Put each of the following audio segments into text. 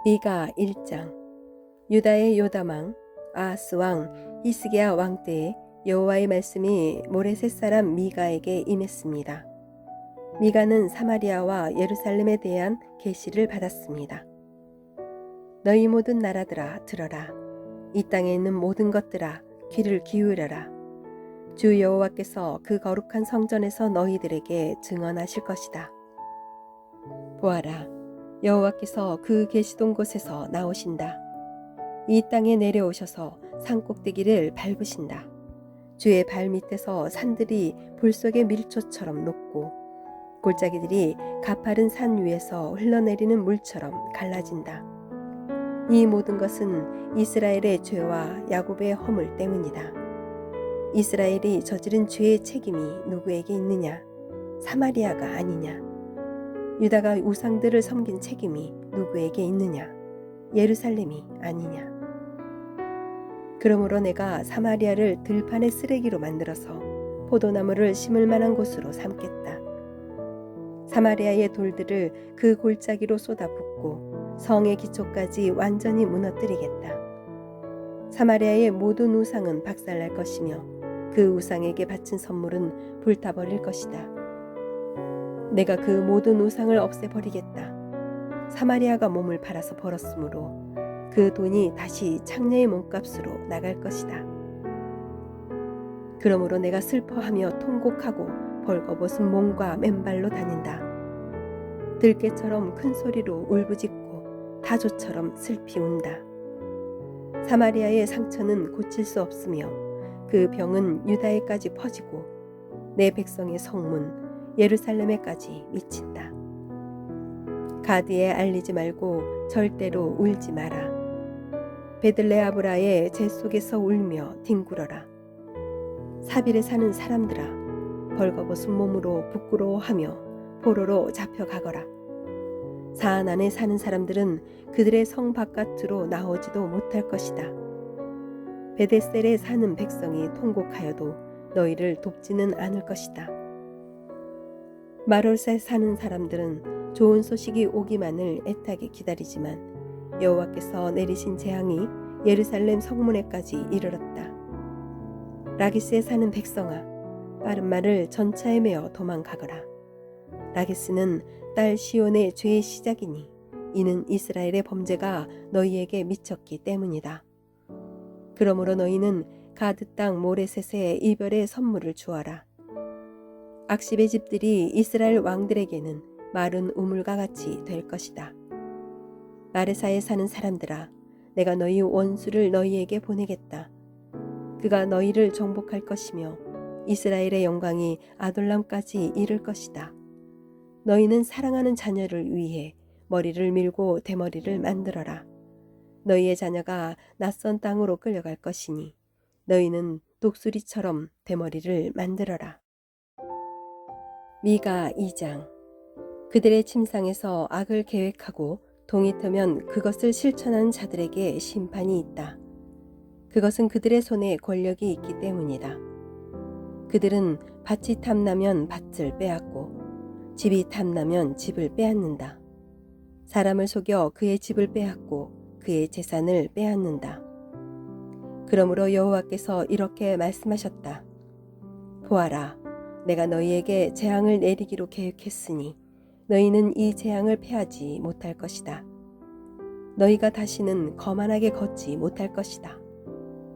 미가 1장. 유다의 요담 왕 아하스 왕 히스기야 왕 때에 여호와의 말씀이 모레셋 사람 미가에게 임했습니다. 미가는 사마리아와 예루살렘에 대한 계시를 받았습니다. 너희 모든 나라들아 들어라. 이 땅에 있는 모든 것들아 귀를 기울여라. 주 여호와께서 그 거룩한 성전에서 너희들에게 증언하실 것이다. 보아라, 여호와께서 그 계시던 곳에서 나오신다. 이 땅에 내려오셔서 산 꼭대기를 밟으신다. 주의 발밑에서 산들이 불 속의 밀초처럼 녹고 골짜기들이 가파른 산 위에서 흘러내리는 물처럼 갈라진다. 이 모든 것은 이스라엘의 죄와 야곱의 허물 때문이다. 이스라엘이 저지른 죄의 책임이 누구에게 있느냐? 사마리아가 아니냐? 유다가 우상들을 섬긴 책임이 누구에게 있느냐? 예루살렘이 아니냐? 그러므로 내가 사마리아를 들판의 쓰레기로 만들어서 포도나무를 심을 만한 곳으로 삼겠다. 사마리아의 돌들을 그 골짜기로 쏟아붓고 성의 기초까지 완전히 무너뜨리겠다. 사마리아의 모든 우상은 박살날 것이며 그 우상에게 바친 선물은 불타버릴 것이다. 내가 그 모든 우상을 없애버리겠다. 사마리아가 몸을 팔아서 벌었으므로 그 돈이 다시 창녀의 몸값으로 나갈 것이다. 그러므로 내가 슬퍼하며 통곡하고 벌거벗은 몸과 맨발로 다닌다. 들깨처럼 큰 소리로 울부짖고 타조처럼 슬피 운다. 사마리아의 상처는 고칠 수 없으며 그 병은 유다에까지 퍼지고 내 백성의 성문 예루살렘에까지 미친다. 가드에 알리지 말고 절대로 울지 마라. 베들레아브라의 재 속에서 울며 뒹굴어라. 사빌에 사는 사람들아, 벌거벗은 몸으로 부끄러워하며 포로로 잡혀가거라. 사안 안에 사는 사람들은 그들의 성 바깥으로 나오지도 못할 것이다. 베데셀에 사는 백성이 통곡하여도 너희를 돕지는 않을 것이다. 마롤사에 사는 사람들은 좋은 소식이 오기만을 애타게 기다리지만 여호와께서 내리신 재앙이 예루살렘 성문에까지 이르렀다. 라기스에 사는 백성아, 빠른 말을 전차에 메어 도망가거라. 라기스는 딸 시온의 죄의 시작이니 이는 이스라엘의 범죄가 너희에게 미쳤기 때문이다. 그러므로 너희는 가드 땅 모레셋에 이별의 선물을 주어라. 악십의 집들이 이스라엘 왕들에게는 마른 우물과 같이 될 것이다. 마레사에 사는 사람들아, 내가 너희 원수를 너희에게 보내겠다. 그가 너희를 정복할 것이며 이스라엘의 영광이 아돌람까지 이를 것이다. 너희는 사랑하는 자녀를 위해 머리를 밀고 대머리를 만들어라. 너희의 자녀가 낯선 땅으로 끌려갈 것이니 너희는 독수리처럼 대머리를 만들어라. 미가 2장. 그들의 침상에서 악을 계획하고 동이 트면 그것을 실천하는 자들에게 심판이 있다. 그것은 그들의 손에 권력이 있기 때문이다. 그들은 밭이 탐나면 밭을 빼앗고 집이 탐나면 집을 빼앗는다. 사람을 속여 그의 집을 빼앗고 그의 재산을 빼앗는다. 그러므로 여호와께서 이렇게 말씀하셨다. 보아라, 내가 너희에게 재앙을 내리기로 계획했으니 너희는 이 재앙을 패하지 못할 것이다. 너희가 다시는 거만하게 걷지 못할 것이다.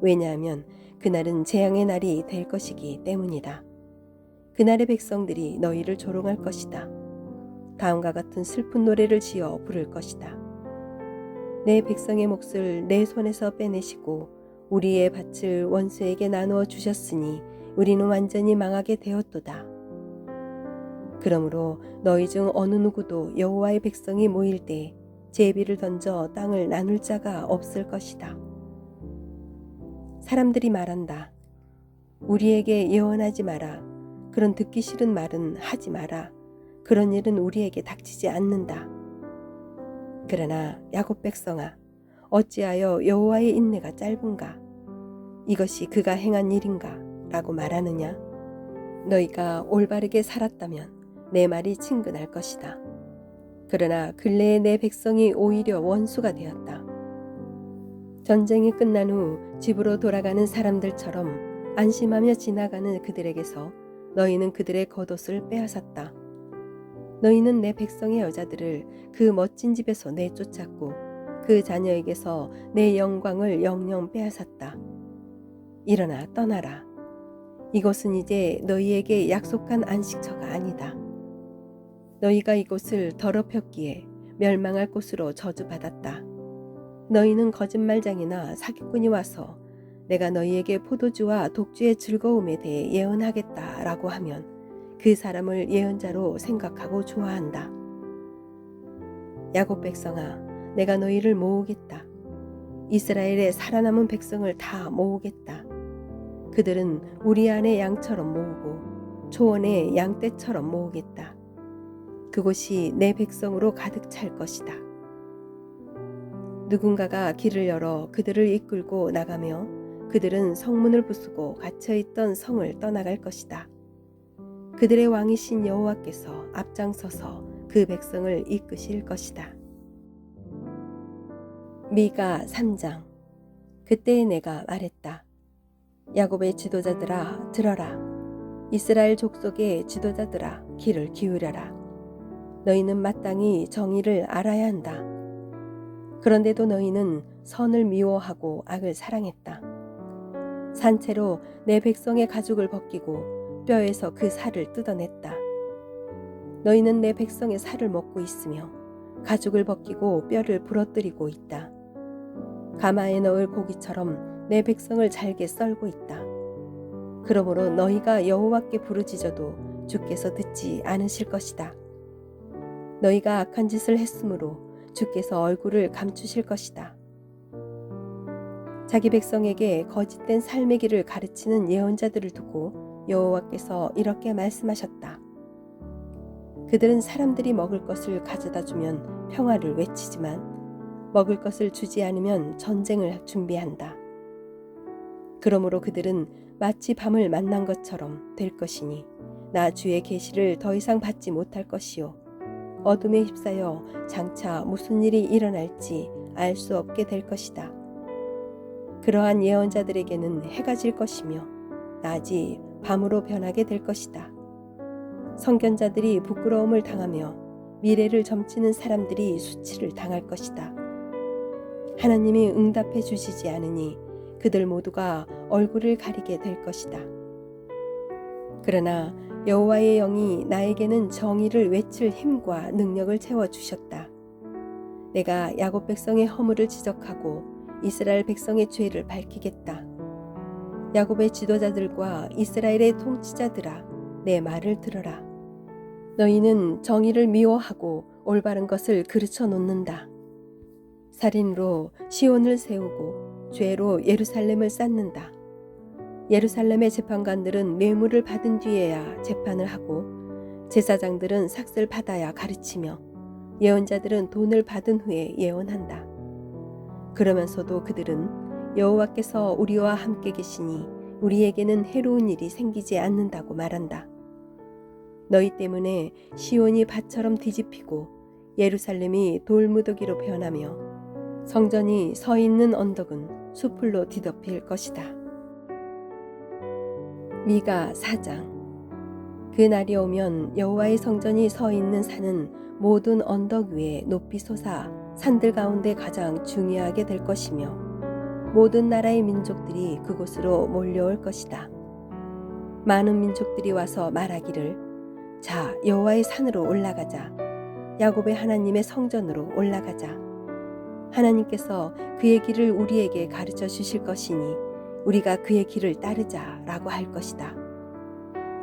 왜냐하면 그날은 재앙의 날이 될 것이기 때문이다. 그날의 백성들이 너희를 조롱할 것이다. 다음과 같은 슬픈 노래를 지어 부를 것이다. 내 백성의 몫을 내 손에서 빼내시고 우리의 밭을 원수에게 나누어 주셨으니 우리는 완전히 망하게 되었도다. 그러므로 너희 중 어느 누구도 여호와의 백성이 모일 때 제비를 던져 땅을 나눌 자가 없을 것이다. 사람들이 말한다. 우리에게 예언하지 마라. 그런 듣기 싫은 말은 하지 마라. 그런 일은 우리에게 닥치지 않는다. 그러나 야곱 백성아, 어찌하여 여호와의 인내가 짧은가? 이것이 그가 행한 일인가? 라고 말하느냐? 너희가 올바르게 살았다면 내 말이 친근할 것이다. 그러나 근래에 내 백성이 오히려 원수가 되었다. 전쟁이 끝난 후 집으로 돌아가는 사람들처럼 안심하며 지나가는 그들에게서 너희는 그들의 겉옷을 빼앗았다. 너희는 내 백성의 여자들을 그 멋진 집에서 내쫓았고 그 자녀에게서 내 영광을 영영 빼앗았다. 일어나 떠나라. 이곳은 이제 너희에게 약속한 안식처가 아니다. 너희가 이곳을 더럽혔기에 멸망할 곳으로 저주받았다. 너희는 거짓말장이나 사기꾼이 와서 내가 너희에게 포도주와 독주의 즐거움에 대해 예언하겠다라고 하면 그 사람을 예언자로 생각하고 좋아한다. 야곱 백성아, 내가 너희를 모으겠다. 이스라엘의 살아남은 백성을 다 모으겠다. 그들은 우리 안의 양처럼 모으고 초원의 양떼처럼 모으겠다. 그곳이 내 백성으로 가득 찰 것이다. 누군가가 길을 열어 그들을 이끌고 나가며 그들은 성문을 부수고 갇혀있던 성을 떠나갈 것이다. 그들의 왕이신 여호와께서 앞장서서 그 백성을 이끄실 것이다. 미가 3장. 그때 내가 말했다. 야곱의 지도자들아 들어라. 이스라엘 족속의 지도자들아 귀를 기울여라. 너희는 마땅히 정의를 알아야 한다. 그런데도 너희는 선을 미워하고 악을 사랑했다. 산채로 내 백성의 가죽을 벗기고 뼈에서 그 살을 뜯어냈다. 너희는 내 백성의 살을 먹고 있으며 가죽을 벗기고 뼈를 부러뜨리고 있다. 가마에 넣을 고기처럼 내 백성을 잘게 썰고 있다. 그러므로 너희가 여호와께 부르짖어도 주께서 듣지 않으실 것이다. 너희가 악한 짓을 했으므로 주께서 얼굴을 감추실 것이다. 자기 백성에게 거짓된 삶의 길을 가르치는 예언자들을 두고 여호와께서 이렇게 말씀하셨다. 그들은 사람들이 먹을 것을 가져다 주면 평화를 외치지만 먹을 것을 주지 않으면 전쟁을 준비한다. 그러므로 그들은 마치 밤을 만난 것처럼 될 것이니 나 주의 계시를 더 이상 받지 못할 것이요 어둠에 휩싸여 장차 무슨 일이 일어날지 알 수 없게 될 것이다. 그러한 예언자들에게는 해가 질 것이며 낮이 밤으로 변하게 될 것이다. 선견자들이 부끄러움을 당하며 미래를 점치는 사람들이 수치를 당할 것이다. 하나님이 응답해 주시지 않으니 그들 모두가 얼굴을 가리게 될 것이다. 그러나 여호와의 영이 나에게는 정의를 외칠 힘과 능력을 채워주셨다. 내가 야곱 백성의 허물을 지적하고 이스라엘 백성의 죄를 밝히겠다. 야곱의 지도자들과 이스라엘의 통치자들아, 내 말을 들어라. 너희는 정의를 미워하고 올바른 것을 그르쳐 놓는다. 살인으로 시온을 세우고 죄로 예루살렘을 쌓는다. 예루살렘의 재판관들은 뇌물을 받은 뒤에야 재판을 하고 제사장들은 삭슬 받아야 가르치며 예언자들은 돈을 받은 후에 예언한다. 그러면서도 그들은 여호와께서 우리와 함께 계시니 우리에게는 해로운 일이 생기지 않는다고 말한다. 너희 때문에 시온이 밭처럼 뒤집히고 예루살렘이 돌무더기로 변하며 성전이 서 있는 언덕은 수풀로 뒤덮일 것이다. 미가 4장. 그 날이 오면 여호와의 성전이 서 있는 산은 모든 언덕 위에 높이 솟아 산들 가운데 가장 중요하게 될 것이며 모든 나라의 민족들이 그곳으로 몰려올 것이다. 많은 민족들이 와서 말하기를 자, 여호와의 산으로 올라가자. 야곱의 하나님의 성전으로 올라가자. 하나님께서 그의 길을 우리에게 가르쳐 주실 것이니 우리가 그의 길을 따르자라고 할 것이다.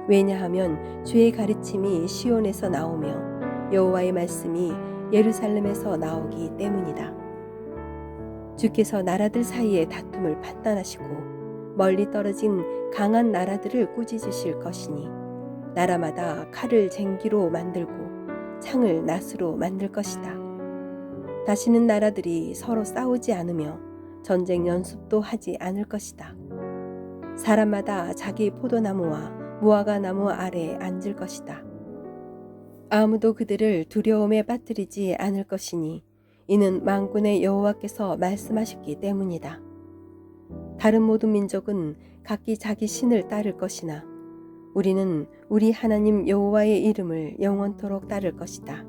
왜냐하면 주의 가르침이 시온에서 나오며 여호와의 말씀이 예루살렘에서 나오기 때문이다. 주께서 나라들 사이의 다툼을 판단하시고 멀리 떨어진 강한 나라들을 꾸짖으실 것이니 나라마다 칼을 쟁기로 만들고 창을 낫으로 만들 것이다. 다시는 나라들이 서로 싸우지 않으며 전쟁 연습도 하지 않을 것이다. 사람마다 자기 포도나무와 무화과 나무 아래에 앉을 것이다. 아무도 그들을 두려움에 빠뜨리지 않을 것이니 이는 만군의 여호와께서 말씀하셨기 때문이다. 다른 모든 민족은 각기 자기 신을 따를 것이나 우리는 우리 하나님 여호와의 이름을 영원토록 따를 것이다.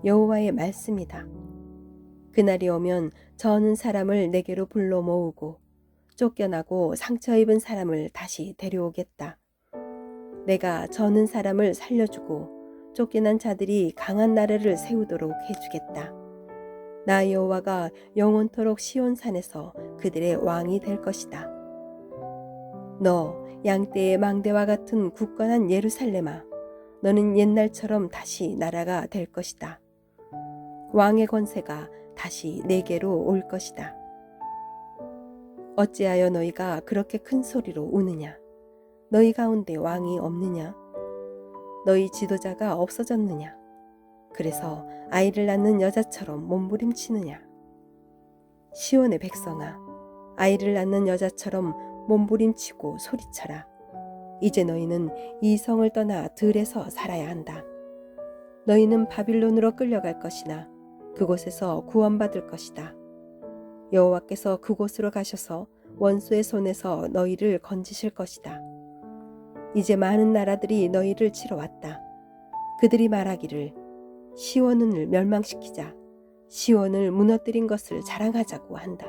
여호와의 말씀이다. 그날이 오면 저는 사람을 내게로 불러 모으고 쫓겨나고 상처 입은 사람을 다시 데려오겠다. 내가 저는 사람을 살려주고 쫓겨난 자들이 강한 나라를 세우도록 해주겠다. 나 여호와가 영원토록 시온산에서 그들의 왕이 될 것이다. 너 양떼의 망대와 같은 굳건한 예루살렘아, 너는 옛날처럼 다시 나라가 될 것이다. 왕의 권세가 다시 내게로 올 것이다. 어찌하여 너희가 그렇게 큰 소리로 우느냐? 너희 가운데 왕이 없느냐? 너희 지도자가 없어졌느냐? 그래서 아이를 낳는 여자처럼 몸부림치느냐? 시온의 백성아, 아이를 낳는 여자처럼 몸부림치고 소리쳐라. 이제 너희는 이 성을 떠나 들에서 살아야 한다. 너희는 바빌론으로 끌려갈 것이나 그곳에서 구원받을 것이다. 여호와께서 그곳으로 가셔서 원수의 손에서 너희를 건지실 것이다. 이제 많은 나라들이 너희를 치러 왔다. 그들이 말하기를 시온을 멸망시키자, 시온을 무너뜨린 것을 자랑하자고 한다.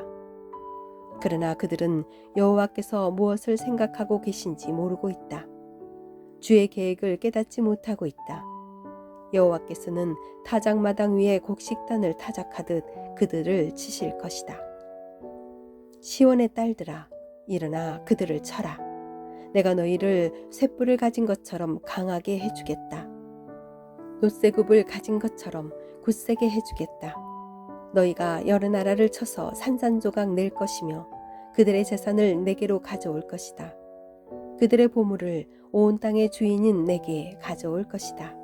그러나 그들은 여호와께서 무엇을 생각하고 계신지 모르고 있다. 주의 계획을 깨닫지 못하고 있다. 여호와께서는 타작마당 위에 곡식단을 타작하듯 그들을 치실 것이다. 시온의 딸들아, 일어나 그들을 쳐라. 내가 너희를 쇳불을 가진 것처럼 강하게 해주겠다. 놋새굽을 가진 것처럼 굳세게 해주겠다. 너희가 여러 나라를 쳐서 산산조각 낼 것이며 그들의 재산을 내게로 가져올 것이다. 그들의 보물을 온 땅의 주인인 내게 가져올 것이다.